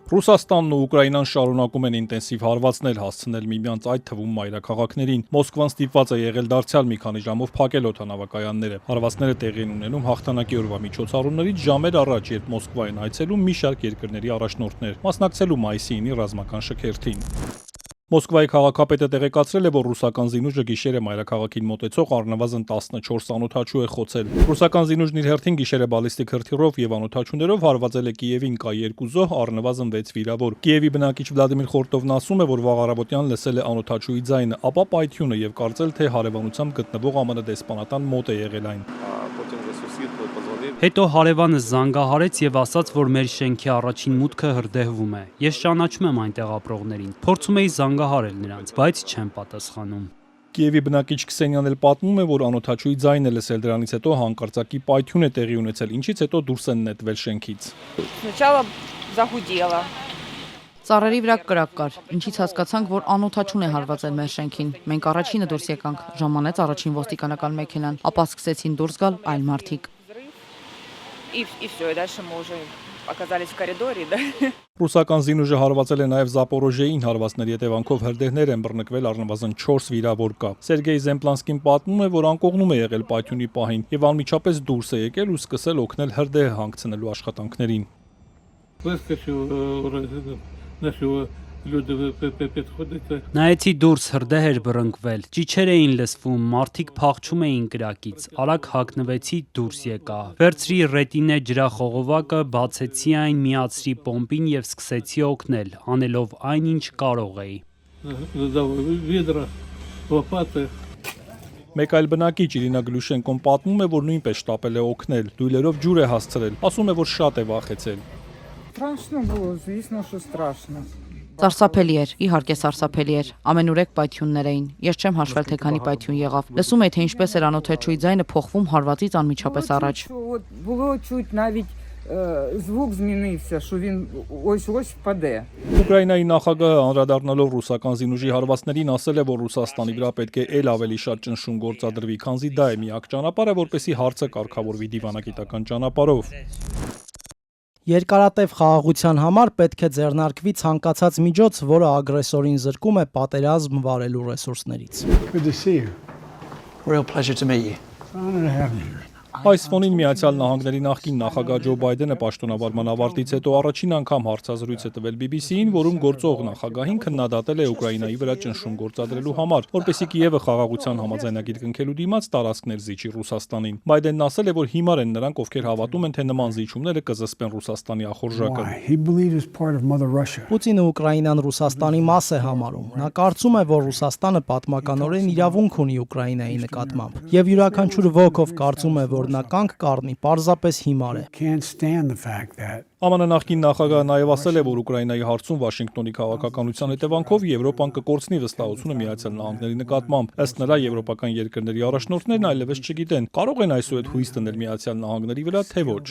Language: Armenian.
Ռուսաստանն ու Ուկրաինան շարունակում են ինտենսիվ հարվածներ հասցնել միմյանց, այդ թվում մայրաքաղաքներին։ Մոսկվան ստիպված է եղել դարձյալ մի քանի ժամով փակել օդանավակայանները։ Հարվածները տեղի են ունենում հաղթանակի օրվա միջոցառումներից ժամեր առաջ, երբ Մոսկվա են այցելում մի շարք երկրների առաջնորդներ, մասնակցելու մայիսի 9-ի ռազմական շքերթին։ Մոսկվայի քաղաքապետը տեղեկացրել է, որ ռուսական զինուժը գիշերը մայրաքաղաքին մոտեցող առնվազն 14 անօդաչու է խոցել։ Ռուսական զինուժն իր հերթին գիշերը բալիստիկ հրթիռով եւ անօդաչուներով հարվածել է Կիևին, կա 2 զոհ, առնվազն 6 վիրավոր։ Կիևի բնակիչ Վլադիմիր Խորտովն ասում է, որ վաղ առավոտյան լսել է անօդաչուի ձայնը, ապա պայթյունը եւ կարծել, թե հարևանությամբ գտնվող ԱՄՆ դեսպանատան մոտ է եղել այն։ Հետո հարևանը զանգահարեց եւ ասաց, որ մեր շենքի առաջին մուտքը հրդեհվում է։ Ես ճանաչում եմ այնտեղ ապրողներին։ Փորձում էի զանգահարել նրանց, բայց չեմ պատասխանում։ Կիևի бնակիչ Քսենյան էլ պատմում է, որ անօդաչուի ձայն է լսել, դրանից հետո հանկարծակի պայթյուն է տեղի ունեցել, ինչից հետո դուրս են նետվել շենքից։ Ծառերի վրա կրակ կար, ինչից հասկացանք, որ անօդաչուն է հարվածել մեր շենքին։ Մենք առաջինը դուրս եկանք, ժամանեց առաջին ոստիկանական մեքենան, ապա սկսեցին դուրս գալ այլ մարդիկ։ Ռուսական զինուժը հարվածել է նաև Զապորոժեին, հարվածների հետևանքով հրդեհներ են բռնկվել, առնվազն 4 վիրավոր կա։ Սերգեյ Զեմպլանսկին պատմում է, որ անկողնում է եղել պայթյունի պահին եւ անմիջապես դուրս է եկել ու սկսել օգնել հրդեհ հանգցնելու աշխատանքներին։ Նայեցի դուրս հրդեհ էր բռնկվել, ճիչեր էին լսվում, մարդիկ փախչում էին կրակից, արագ հագնվեցի, դուրս եկա, վերցրի ռետինե ջրախողովակը, բացեցի այն, միացրի պոմպին եւ սկսեցի օգնել, անելով այն, ինչ կարող էի։ Մեկ այլ բնակիչ Իրինա Գլուշենկոն պատմում է, որ նույնպես շտապել է օգնել, դույլերով ջուր է հասցրել, ասում է, որ շատ է վախեցել։ Սարսափելի էր, իհարկե սարսափելի էր, ամենուրեք պայթյուններ էին, ես չեմ հաշվել, թե քանի պայթյուն եղավ, լսում էի, թե ինչպես էր անօդաչուի ձայնը փոխվում հարվածից անմիջապես առաջ։ Ուկրաինայի նախագահը անդրադառնալով ռուսական զինուժի հարվածներին ասել է, որ Ռուսաստանի վրա պետք է էլ ավելի շատ ճնշում գործադրվի, քանզի դա է միակ ճանապարհը, որպեսզի հարցը կարգավորվի դիվանագիտական ճանապարհով։ Երկարատև խաղաղության համար պետք է ձեռնարկվի ցանկացած միջոց, որը ագրեսորին զրկում է պատերազմ վարելու ռեսուրսներից։ Այս ֆոնին Միացյալ Նահանգների նախկին նախագահ Ջո Բայդենը պաշտոնավարման ավարտից հետո առաջին անգամ հարցազրույց է տվել BBC-ին, որում գործող նախագահին քննադատել է Ուկրաինայի վրա ճնշում գործադրելու համար, որպեսզի Կիևը խաղաղության համաձայնագիր կնքելու դիմաց տարածքներ զիջի Ռուսաստանին։ Բայդենն ասել է, որ հիմար են նրանք, ովքեր հավատում են, թե նման զիջումները կզսպեն Ռուսաստանի ախորժակը։ Պուտինը Ուկրաինան Ռուսաստանի մաս է համարում։ Նա կարծում է, որ Ռուսաստանը պատմականորեն իրավունք ունի Ուկրաինայի նկատմամբ, եւ յուրաքանչյուր ոք, ով կարծում է, որ նա կանգ կառնի, պարզապես հիմար է։ ԱՄՆ նախկին նախագահը նաև ասել է, որ Ուկրաինայի հարցում Վաշինգտոնի քաղաքականության հետևանքով Եվրոպան կկորցնի վստահությունը Միացյալ Նահանգների նկատմամբ։ Ըստ նրա, եվրոպական երկրների առաջնորդներն այլևս չգիտեն, կարող են այսուհետ հույս դնել Միացյալ Նահանգների վրա, թե ոչ։